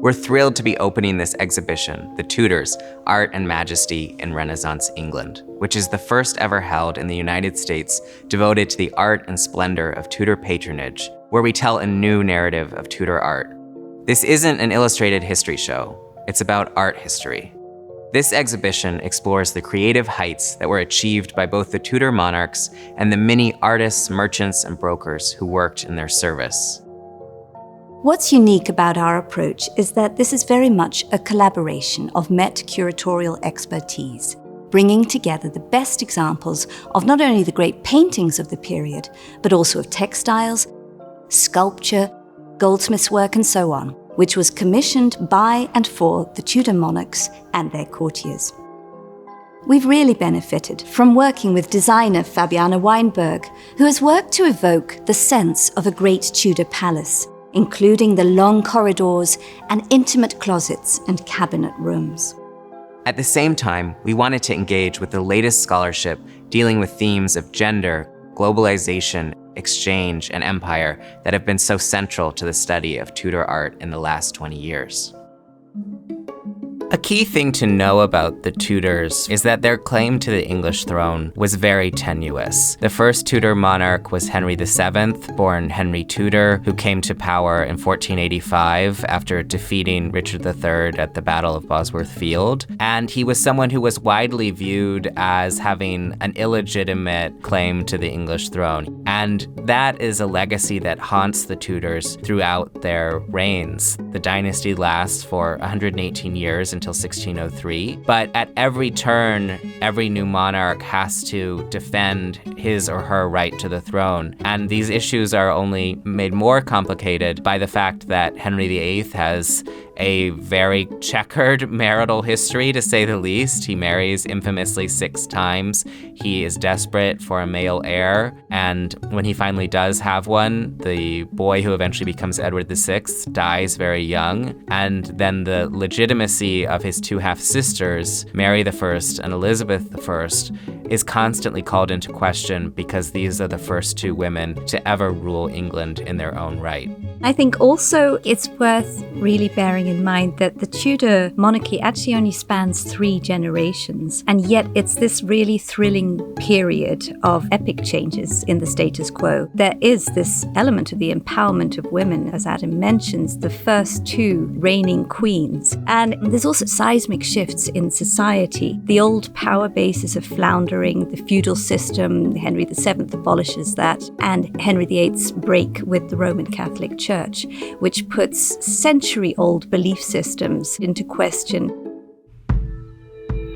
We're thrilled to be opening this exhibition, The Tudors, Art and Majesty in Renaissance England, which is the first ever held in the United States devoted to the art and splendor of Tudor patronage, where we tell a new narrative of Tudor art. This isn't an illustrated history show, it's about art history. This exhibition explores the creative heights that were achieved by both the Tudor monarchs and the many artists, merchants, and brokers who worked in their service. What's unique about our approach is that this is very much a collaboration of Met curatorial expertise, bringing together the best examples of not only the great paintings of the period, but also of textiles, sculpture, goldsmith's work, and so on, which was commissioned by and for the Tudor monarchs and their courtiers. We've really benefited from working with designer Fabiana Weinberg, who has worked to evoke the sense of a great Tudor palace, including the long corridors and intimate closets and cabinet rooms. At the same time, we wanted to engage with the latest scholarship dealing with themes of gender, globalization, exchange, and empire that have been so central to the study of Tudor art in the last 20 years. A key thing to know about the Tudors is that their claim to the English throne was very tenuous. The first Tudor monarch was Henry VII, born Henry Tudor, who came to power in 1485 after defeating Richard III at the Battle of Bosworth Field. And he was someone who was widely viewed as having an illegitimate claim to the English throne. And that is a legacy that haunts the Tudors throughout their reigns. The dynasty lasts for 118 years until 1603, but at every turn, every new monarch has to defend his or her right to the throne. And these issues are only made more complicated by the fact that Henry VIII has a very checkered marital history, to say the least. He marries infamously 6 times. He is desperate for a male heir, and when he finally does have one, the boy who eventually becomes Edward VI dies very young, and then the legitimacy of his 2 half-sisters, Mary I and Elizabeth I, is constantly called into question because these are the first 2 women to ever rule England in their own right. I think also it's worth really bearing in mind that the Tudor monarchy actually only spans 3 generations, and yet it's this really thrilling period of epic changes in the status quo. There is this element of the empowerment of women, as Adam mentions, the first 2 reigning queens. And there's also seismic shifts in society. The old power bases are floundering, the feudal system, Henry VII abolishes that, and Henry VIII's break with the Roman Catholic Church, which puts century-old belief systems into question.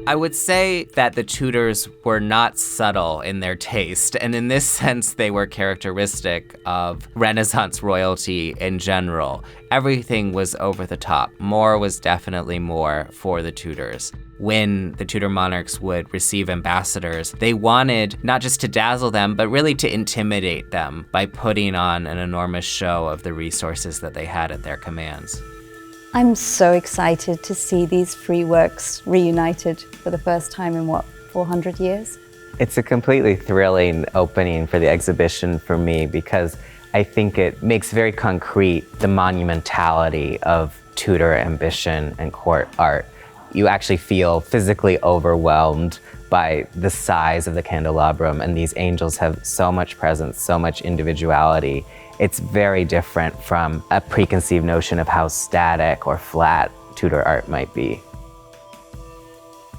I would say that the Tudors were not subtle in their taste, and in this sense, they were characteristic of Renaissance royalty in general. Everything was over the top. More was definitely more for the Tudors. When the Tudor monarchs would receive ambassadors, they wanted not just to dazzle them, but really to intimidate them by putting on an enormous show of the resources that they had at their commands. I'm so excited to see these 3 works reunited for the first time in 400 years? It's a completely thrilling opening for the exhibition for me because I think it makes very concrete the monumentality of Tudor ambition and court art. You actually feel physically overwhelmed by the size of the candelabrum, and these angels have so much presence, so much individuality. It's very different from a preconceived notion of how static or flat Tudor art might be.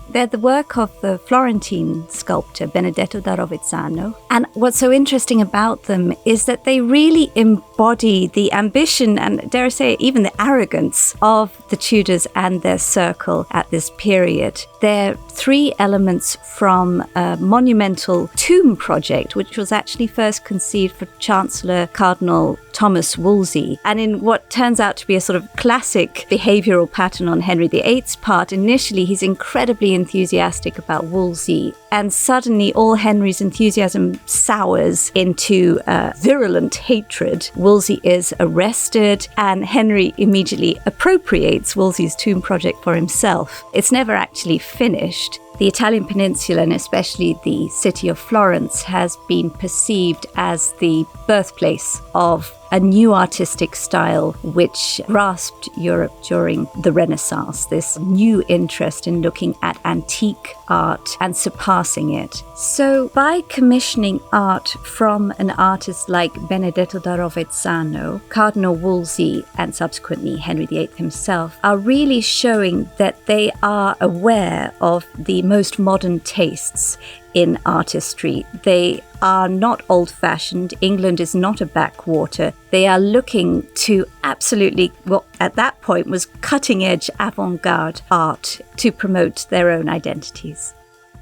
They're the work of the Florentine sculptor Benedetto da Rovezzano. And what's so interesting about them is that they really embody the ambition and, dare I say, even the arrogance of the Tudors and their circle at this period. They're 3 elements from a monumental tomb project, which was actually first conceived for Chancellor Cardinal Thomas Wolsey. And in what turns out to be a sort of classic behavioral pattern on Henry VIII's part, initially he's incredibly enthusiastic about Wolsey, and suddenly all Henry's enthusiasm sours into virulent hatred. Wolsey is arrested, and Henry immediately appropriates Wolsey's tomb project for himself. It's never actually finished. The Italian peninsula, and especially the city of Florence, has been perceived as the birthplace of a new artistic style which grasped Europe during the Renaissance, this new interest in looking at antique art and surpassing it. So by commissioning art from an artist like Benedetto da Rovezzano, Cardinal Wolsey and subsequently Henry VIII himself are really showing that they are aware of the most modern tastes in artistry. They are not old-fashioned. England is not a backwater. They are looking to absolutely, what at that point was cutting-edge avant-garde art to promote their own identities.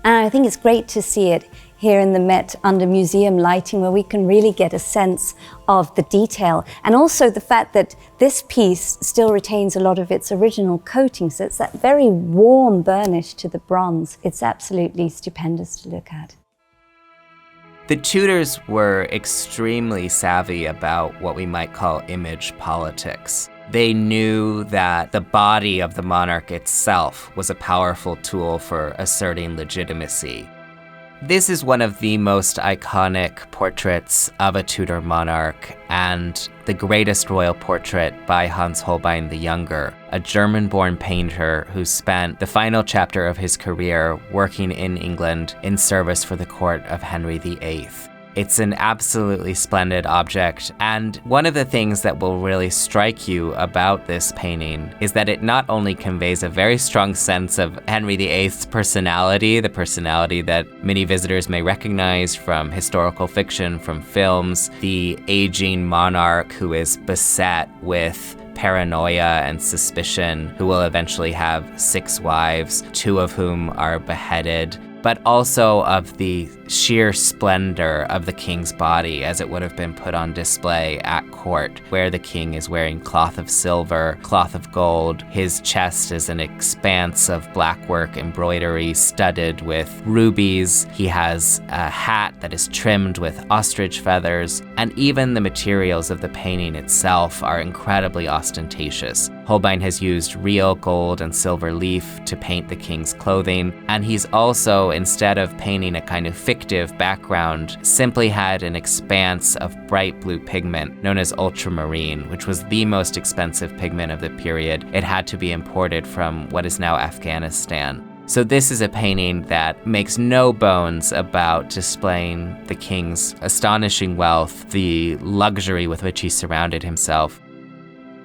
And I think it's great to see it here in the Met under museum lighting, where we can really get a sense of the detail, and also the fact that this piece still retains a lot of its original coating, so it's that very warm burnish to the bronze. It's absolutely stupendous to look at. The Tudors were extremely savvy about what we might call image politics. They knew that the body of the monarch itself was a powerful tool for asserting legitimacy. This is one of the most iconic portraits of a Tudor monarch and the greatest royal portrait by Hans Holbein the Younger, a German-born painter who spent the final chapter of his career working in England in service for the court of Henry VIII. It's an absolutely splendid object, and one of the things that will really strike you about this painting is that it not only conveys a very strong sense of Henry VIII's personality, the personality that many visitors may recognize from historical fiction, from films, the aging monarch who is beset with paranoia and suspicion, who will eventually have 6 wives, 2 of whom are beheaded, but also of the sheer splendor of the king's body as it would have been put on display at court, where the king is wearing cloth of silver, cloth of gold. His chest is an expanse of blackwork embroidery studded with rubies. He has a hat that is trimmed with ostrich feathers, and even the materials of the painting itself are incredibly ostentatious. Holbein has used real gold and silver leaf to paint the king's clothing, and he's also, instead of painting a kind of fictive background, simply had an expanse of bright blue pigment known as ultramarine, which was the most expensive pigment of the period. It had to be imported from what is now Afghanistan. So this is a painting that makes no bones about displaying the king's astonishing wealth, the luxury with which he surrounded himself.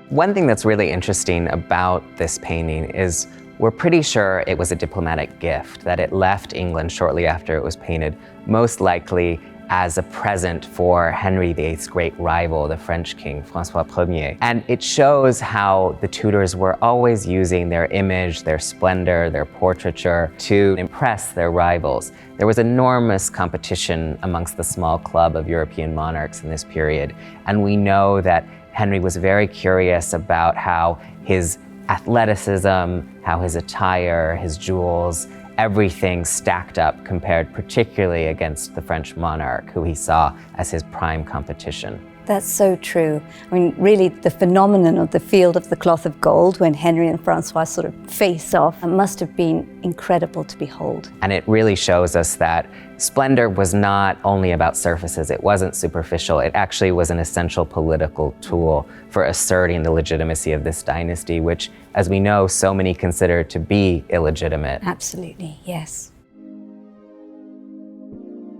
One thing that's really interesting about this painting is we're pretty sure it was a diplomatic gift, that it left England shortly after it was painted, most likely as a present for Henry VIII's great rival, the French king, François I. And it shows how the Tudors were always using their image, their splendor, their portraiture to impress their rivals. There was enormous competition amongst the small club of European monarchs in this period. And we know that Henry was very curious about how his athleticism, how his attire, his jewels, everything stacked up compared particularly against the French monarch, who he saw as his prime competition. That's so true. I mean, really, the phenomenon of the Field of the Cloth of Gold, when Henry and Francois sort of face off, must have been incredible to behold. And it really shows us that splendor was not only about surfaces. It wasn't superficial. It actually was an essential political tool for asserting the legitimacy of this dynasty, which, as we know, so many consider to be illegitimate. Absolutely, yes.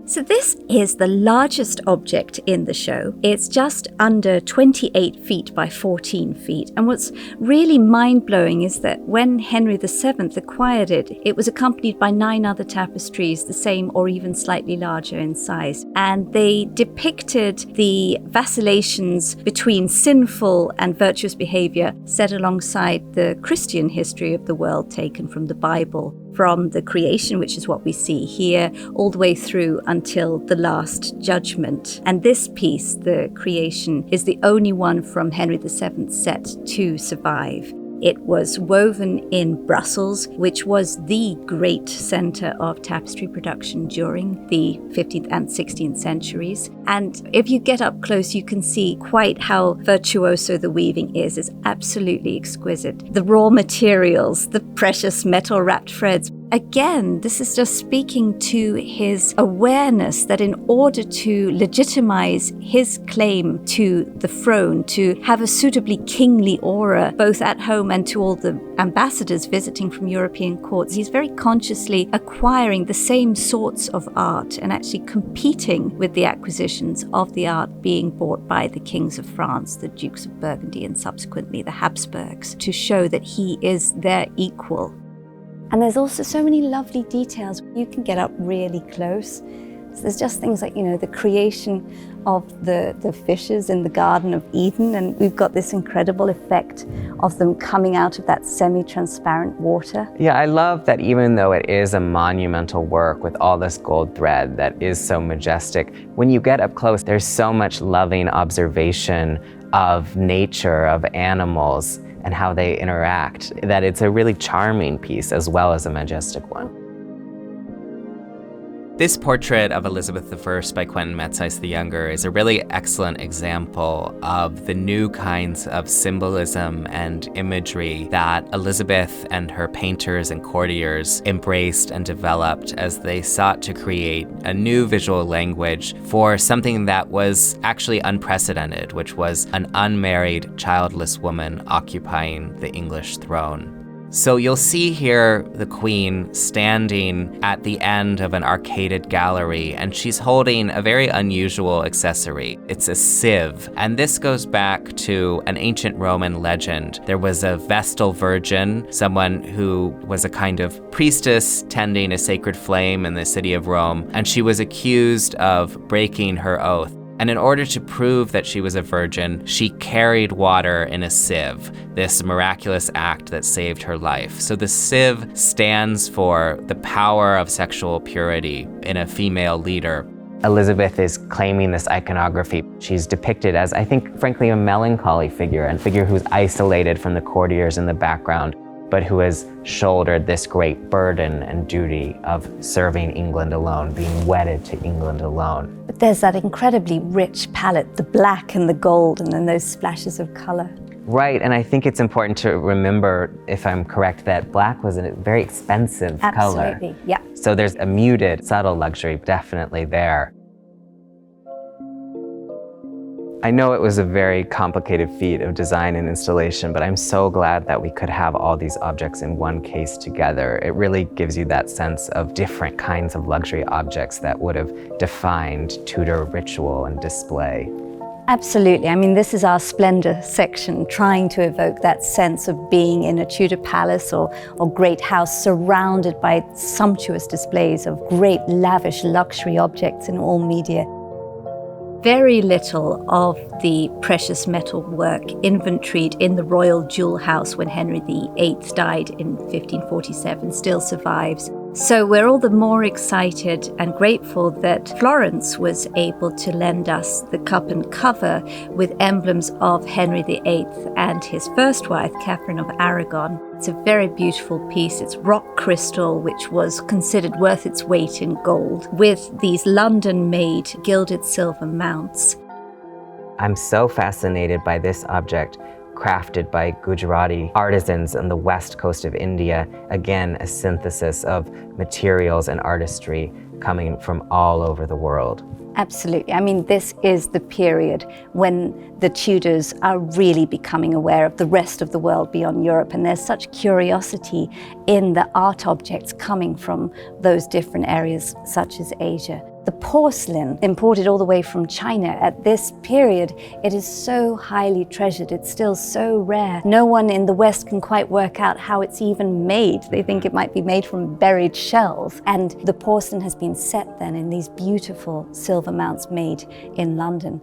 So this is the largest object in the show. It's just under 28 feet by 14 feet. And what's really mind-blowing is that when Henry VII acquired it, it was accompanied by 9 other tapestries, the same or even slightly larger in size. And they depicted the vacillations between sinful and virtuous behavior set alongside the Christian history of the world taken from the Bible, from the creation, which is what we see here, all the way through until the Last Judgment. And this piece, the creation, is the only one from Henry VII's set to survive. It was woven in Brussels, which was the great center of tapestry production during the 15th and 16th centuries. And if you get up close, you can see quite how virtuoso the weaving is. It's absolutely exquisite. The raw materials, the precious metal-wrapped threads, again, this is just speaking to his awareness that in order to legitimize his claim to the throne, to have a suitably kingly aura, both at home and to all the ambassadors visiting from European courts, he's very consciously acquiring the same sorts of art and actually competing with the acquisitions of the art being bought by the kings of France, the Dukes of Burgundy, and subsequently the Habsburgs, to show that he is their equal. And there's also so many lovely details. You can get up really close. So there's just things like, the creation of the fishes in the Garden of Eden, and we've got this incredible effect of them coming out of that semi-transparent water. Yeah, I love that even though it is a monumental work with all this gold thread that is so majestic, when you get up close, there's so much loving observation of nature, of animals, and how they interact, that it's a really charming piece as well as a majestic one. This portrait of Elizabeth I by Quentin Metsys the Younger is a really excellent example of the new kinds of symbolism and imagery that Elizabeth and her painters and courtiers embraced and developed as they sought to create a new visual language for something that was actually unprecedented, which was an unmarried, childless woman occupying the English throne. So you'll see here the Queen standing at the end of an arcaded gallery, and she's holding a very unusual accessory. It's a sieve, and this goes back to an ancient Roman legend. There was a Vestal Virgin, someone who was a kind of priestess tending a sacred flame in the city of Rome, and she was accused of breaking her oath. And in order to prove that she was a virgin, she carried water in a sieve, this miraculous act that saved her life. So the sieve stands for the power of sexual purity in a female leader. Elizabeth is claiming this iconography. She's depicted as, I think, frankly, a melancholy figure, and a figure who's isolated from the courtiers in the background, but who has shouldered this great burden and duty of serving England alone, being wedded to England alone. But there's that incredibly rich palette, the black and the gold, and then those splashes of color. Right, and I think it's important to remember, if I'm correct, that black was a very expensive color. Absolutely, yeah. So there's a muted, subtle luxury definitely there. I know it was a very complicated feat of design and installation, but I'm so glad that we could have all these objects in one case together. It really gives you that sense of different kinds of luxury objects that would have defined Tudor ritual and display. Absolutely. I mean, this is our splendor section, trying to evoke that sense of being in a Tudor palace or great house surrounded by sumptuous displays of great, lavish luxury objects in all media. Very little of the precious metal work inventoried in the royal jewel house when Henry VIII died in 1547 still survives. So we're all the more excited and grateful that Florence was able to lend us the cup and cover with emblems of Henry VIII and his first wife, Catherine of Aragon. It's a very beautiful piece. It's rock crystal, which was considered worth its weight in gold, with these London-made gilded silver mounts. I'm so fascinated by this object, crafted by Gujarati artisans on the west coast of India. Again, a synthesis of materials and artistry coming from all over the world. Absolutely. I mean, this is the period when the Tudors are really becoming aware of the rest of the world beyond Europe, and there's such curiosity in the art objects coming from those different areas, such as Asia. The porcelain, imported all the way from China at this period, it is so highly treasured. It's still so rare. No one in the West can quite work out how it's even made. They think it might be made from buried shells. And the porcelain has been set then in these beautiful silver mounts made in London.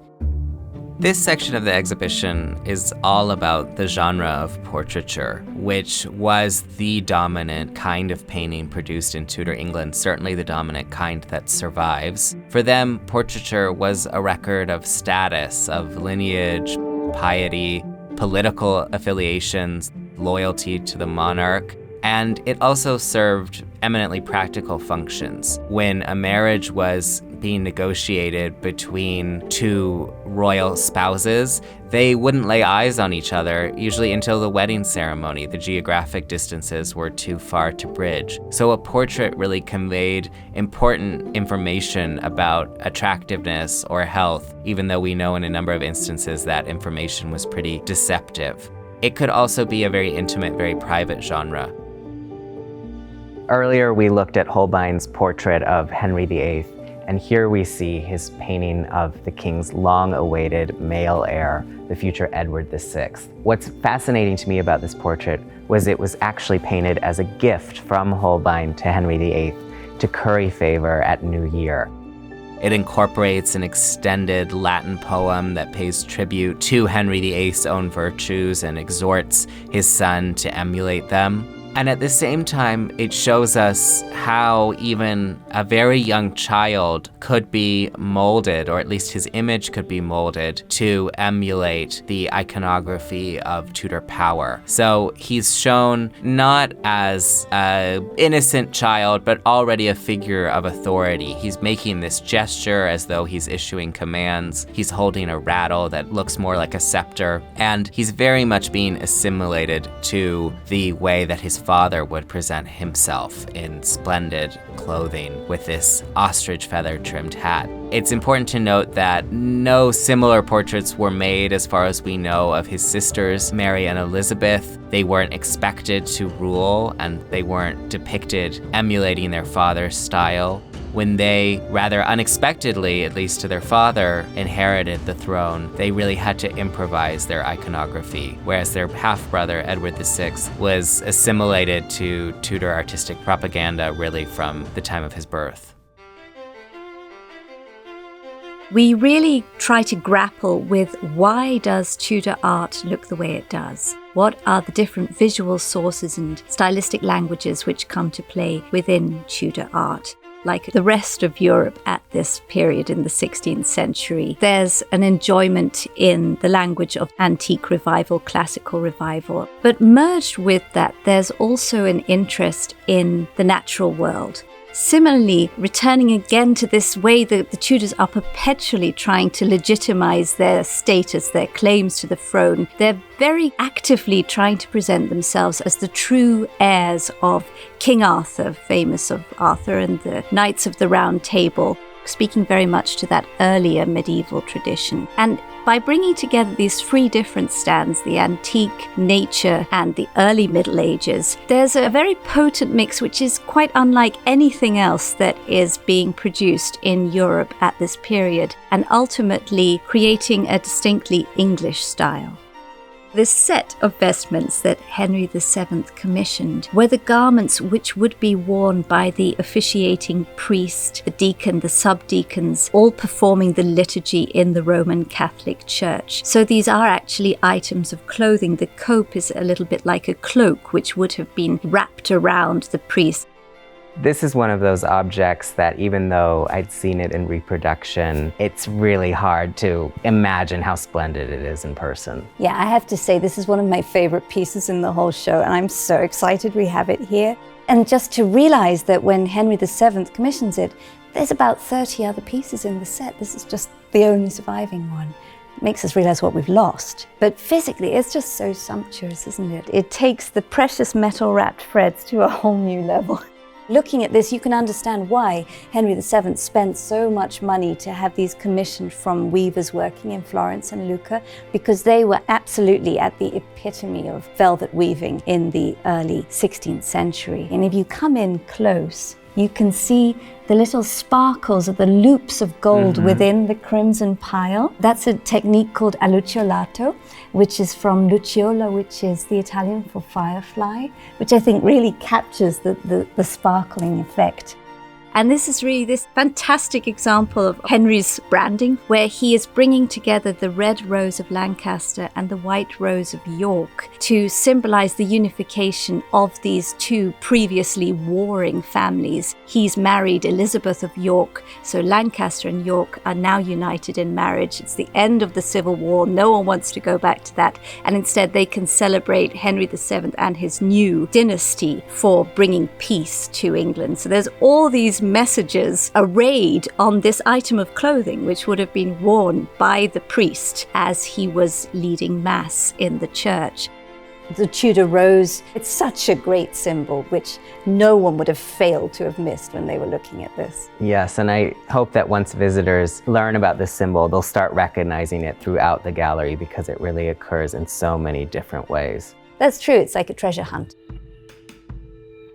This section of the exhibition is all about the genre of portraiture, which was the dominant kind of painting produced in Tudor England, certainly the dominant kind that survives. For them, portraiture was a record of status, of lineage, piety, political affiliations, loyalty to the monarch, and it also served eminently practical functions. When a marriage was being negotiated between two royal spouses, they wouldn't lay eyes on each other, usually until the wedding ceremony. The geographic distances were too far to bridge. So a portrait really conveyed important information about attractiveness or health, even though we know in a number of instances that information was pretty deceptive. It could also be a very intimate, very private genre. Earlier, we looked at Holbein's portrait of Henry VIII, and here we see his painting of the king's long-awaited male heir, the future Edward VI. What's fascinating to me about this portrait was it was actually painted as a gift from Holbein to Henry VIII to curry favor at New Year. It incorporates an extended Latin poem that pays tribute to Henry VIII's own virtues and exhorts his son to emulate them. And at the same time, it shows us how even a very young child could be molded, or at least his image could be molded, to emulate the iconography of Tudor power. So he's shown not as an innocent child, but already a figure of authority. He's making this gesture as though he's issuing commands. He's holding a rattle that looks more like a scepter. And he's very much being assimilated to the way that his father would present himself in splendid clothing with this ostrich feather trimmed hat. It's important to note that no similar portraits were made, as far as we know, of his sisters, Mary and Elizabeth. They weren't expected to rule, and they weren't depicted emulating their father's style. When they, rather unexpectedly, at least to their father, inherited the throne, they really had to improvise their iconography, whereas their half-brother, Edward VI, was assimilated to Tudor artistic propaganda really from the time of his birth. We really try to grapple with why does Tudor art look the way it does? What are the different visual sources and stylistic languages which come to play within Tudor art? Like the rest of Europe at this period in the 16th century, there's an enjoyment in the language of antique revival, classical revival. But merged with that, there's also an interest in the natural world. Similarly, returning again to this way that the Tudors are perpetually trying to legitimize their status, their claims to the throne, they're very actively trying to present themselves as the true heirs of King Arthur, famous of Arthur and the Knights of the Round Table, speaking very much to that earlier medieval tradition. And by bringing together these three different stands, the antique, nature, and the early Middle Ages, there's a very potent mix which is quite unlike anything else that is being produced in Europe at this period, and ultimately creating a distinctly English style. This set of vestments that Henry VII commissioned were the garments which would be worn by the officiating priest, the deacon, the subdeacons, all performing the liturgy in the Roman Catholic Church. So these are actually items of clothing. The cope is a little bit like a cloak, which would have been wrapped around the priest. This is one of those objects that, even though I'd seen it in reproduction, it's really hard to imagine how splendid it is in person. Yeah, I have to say this is one of my favorite pieces in the whole show, and I'm so excited we have it here. And just to realize that when Henry VII commissions it, there's about 30 other pieces in the set. This is just the only surviving one. It makes us realize what we've lost. But physically, it's just so sumptuous, isn't it? It takes the precious metal-wrapped threads to a whole new level. Looking at this, you can understand why Henry VII spent so much money to have these commissioned from weavers working in Florence and Lucca, because they were absolutely at the epitome of velvet weaving in the early 16th century. And if you come in close, you can see the little sparkles of the loops of gold within the crimson pile. That's a technique called allucciolato, which is from lucciola, which is the Italian for firefly, which I think really captures the sparkling effect. And this is really this fantastic example of Henry's branding, where he is bringing together the red rose of Lancaster and the white rose of York to symbolize the unification of these two previously warring families. He's married Elizabeth of York, so Lancaster and York are now united in marriage. It's the end of the Civil War. No one wants to go back to that. And instead they can celebrate Henry VII and his new dynasty for bringing peace to England. So there's all these messages arrayed on this item of clothing, which would have been worn by the priest as he was leading Mass in the church. The Tudor rose, it's such a great symbol, which no one would have failed to have missed when they were looking at this. Yes, and I hope that once visitors learn about this symbol, they'll start recognizing it throughout the gallery because it really occurs in so many different ways. That's true, it's like a treasure hunt.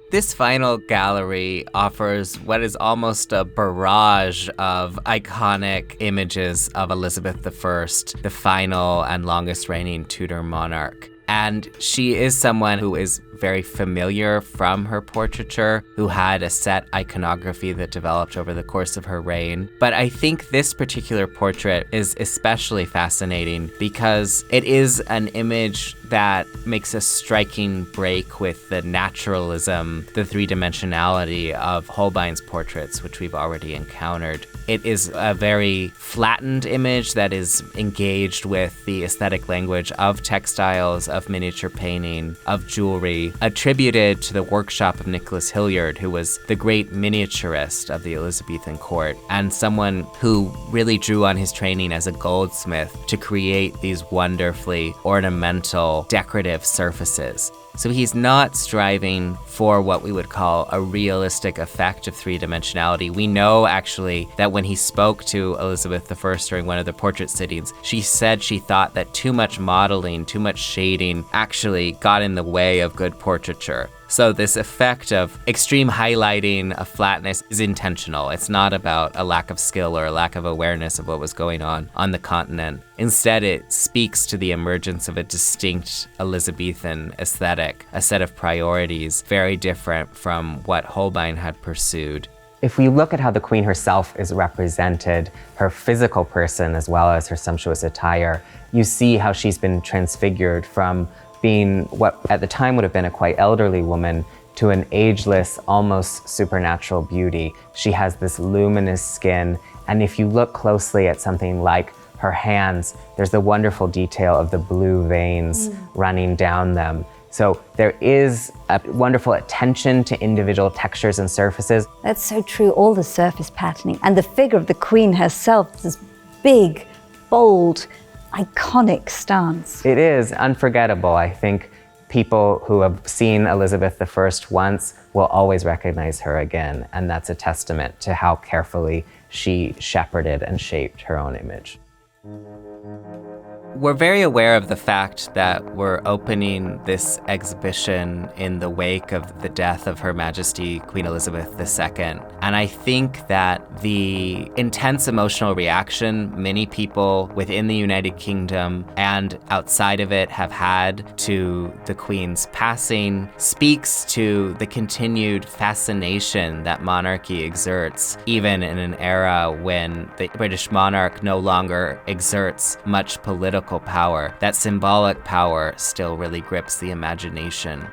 This final gallery offers what is almost a barrage of iconic images of Elizabeth I, the final and longest reigning Tudor monarch. And she is someone who is very familiar from her portraiture, who had a set iconography that developed over the course of her reign. But I think this particular portrait is especially fascinating because it is an image that makes a striking break with the naturalism, the three-dimensionality of Holbein's portraits, which we've already encountered. It is a very flattened image that is engaged with the aesthetic language of textiles, of miniature painting, of jewelry, attributed to the workshop of Nicholas Hilliard, who was the great miniaturist of the Elizabethan court, and someone who really drew on his training as a goldsmith to create these wonderfully ornamental, decorative surfaces. So he's not striving for what we would call a realistic effect of three-dimensionality. We know actually that when he spoke to Elizabeth I during one of the portrait sittings, she said she thought that too much modeling, too much shading actually got in the way of good portraiture. So this effect of extreme highlighting, of flatness, is intentional. It's not about a lack of skill or a lack of awareness of what was going on the continent. Instead, it speaks to the emergence of a distinct Elizabethan aesthetic, a set of priorities very different from what Holbein had pursued. If we look at how the Queen herself is represented, her physical person as well as her sumptuous attire, you see how she's been transfigured from being what at the time would have been a quite elderly woman to an ageless, almost supernatural beauty. She has this luminous skin, and if you look closely at something like her hands, there's the wonderful detail of the blue veins running down them. So there is a wonderful attention to individual textures and surfaces. That's so true, all the surface patterning. And the figure of the Queen herself, this big, bold, iconic stance. It is unforgettable. I think people who have seen Elizabeth I once will always recognize her again, and that's a testament to how carefully she shepherded and shaped her own image. We're very aware of the fact that we're opening this exhibition in the wake of the death of Her Majesty Queen Elizabeth II. And I think that the intense emotional reaction many people within the United Kingdom and outside of it have had to the Queen's passing speaks to the continued fascination that monarchy exerts, even in an era when the British monarch no longer exerts much political power. That symbolic power still really grips the imagination.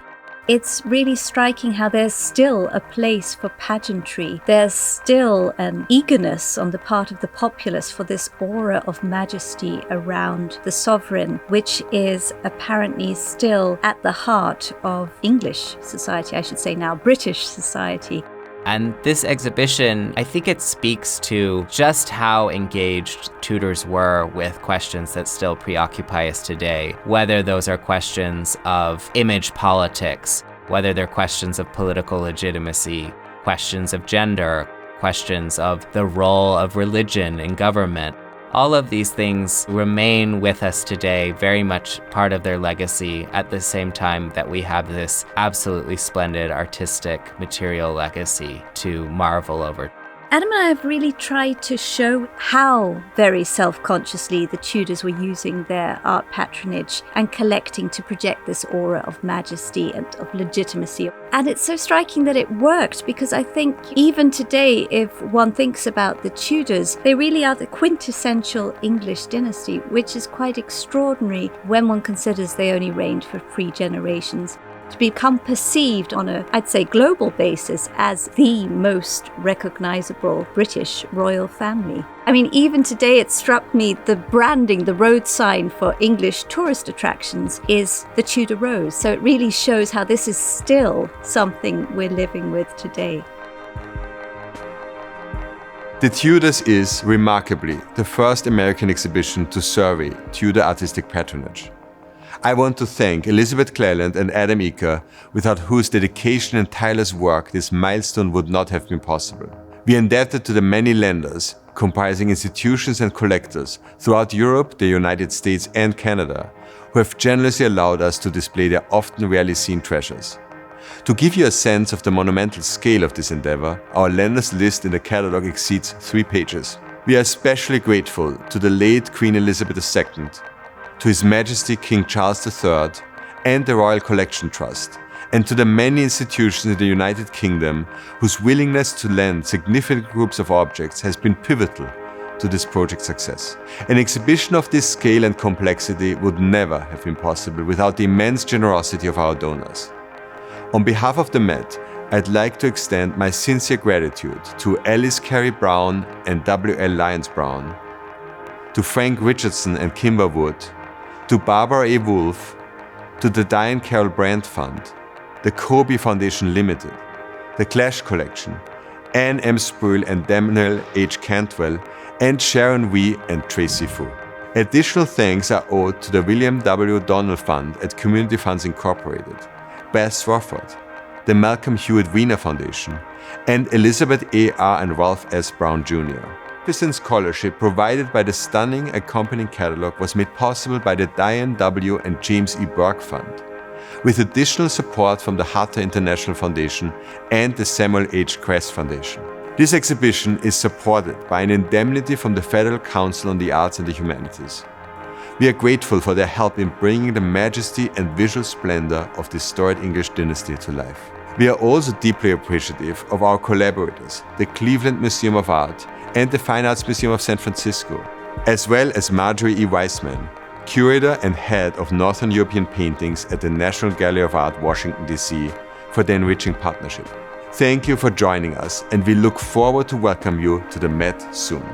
It's really striking how there's still a place for pageantry. There's still an eagerness on the part of the populace for this aura of majesty around the sovereign, which is apparently still at the heart of English society, I should say now British society. And this exhibition, I think it speaks to just how engaged Tudors were with questions that still preoccupy us today, whether those are questions of image politics, whether they're questions of political legitimacy, questions of gender, questions of the role of religion in government. All of these things remain with us today, very much part of their legacy, at the same time that we have this absolutely splendid artistic material legacy to marvel over. Adam and I have really tried to show how very self-consciously the Tudors were using their art patronage and collecting to project this aura of majesty and of legitimacy. And it's so striking that it worked, because I think even today, if one thinks about the Tudors, they really are the quintessential English dynasty, which is quite extraordinary when one considers they only reigned for 3 generations. To become perceived on a, I'd say, global basis as the most recognizable British royal family. I mean, even today it struck me the branding, the road sign for English tourist attractions is the Tudor Rose. So it really shows how this is still something we're living with today. The Tudors is, remarkably, the first American exhibition to survey Tudor artistic patronage. I want to thank Elizabeth Cleland and Adam Eaker, without whose dedication and tireless work this milestone would not have been possible. We are indebted to the many lenders, comprising institutions and collectors throughout Europe, the United States and Canada, who have generously allowed us to display their often rarely seen treasures. To give you a sense of the monumental scale of this endeavor, our lenders list in the catalog exceeds 3 pages. We are especially grateful to the late Queen Elizabeth II, to His Majesty King Charles III, and the Royal Collection Trust, and to the many institutions in the United Kingdom whose willingness to lend significant groups of objects has been pivotal to this project's success. An exhibition of this scale and complexity would never have been possible without the immense generosity of our donors. On behalf of the Met, I'd like to extend my sincere gratitude to Alice Cary Brown and W.L. Lyons Brown, to Frank Richardson and Kimba Wood, to Barbara A. Wolfe, to the Diane Brandt Fund, the Coby Foundation Limited, the Klesch Collection, Anne M. Spruill and Daniel H. Cantwell, and Sharon V. and Tracy Fu. Additional thanks are owed to the William W. Donnell Fund at Community Funds Incorporated, Beth Swofford, the Malcolm Hewitt Wiener Foundation, and Elizabeth A. R. and Ralph S. Brown Jr. This scholarship provided by the stunning accompanying catalog was made possible by the Diane W. and James E. Burke Fund, with additional support from the Hatta International Foundation and the Samuel H. Kress Foundation. This exhibition is supported by an indemnity from the Federal Council on the Arts and the Humanities. We are grateful for their help in bringing the majesty and visual splendor of this storied English dynasty to life. We are also deeply appreciative of our collaborators, the Cleveland Museum of Art and the Fine Arts Museum of San Francisco, as well as Marjorie E. Weissman, Curator and Head of Northern European Paintings at the National Gallery of Art, Washington, D.C., for the enriching partnership. Thank you for joining us, and we look forward to welcome you to the Met soon.